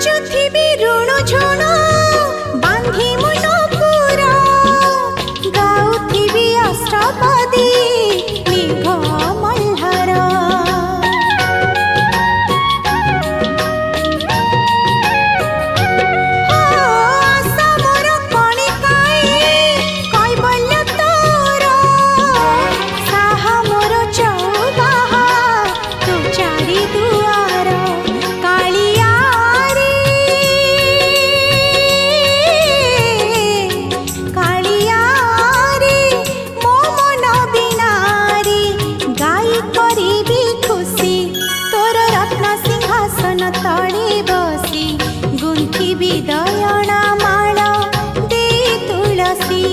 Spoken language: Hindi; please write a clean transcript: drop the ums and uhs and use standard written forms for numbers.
नाचुथिबी ऋणु झुणु बांधी मुन पुरा गाउथिबी अष्टपदी मेघ मल्हार आशा मोर कणिकाए कैबल्य तोर साहा मोर चौबाहा तू चारि दुआर कालियारी कालियारी मो मन बिनारी गाई करिबी खुशी तोर रत्न सिंहासन तळे बसी गुंथिबी दयणा माळ दे तुळसी।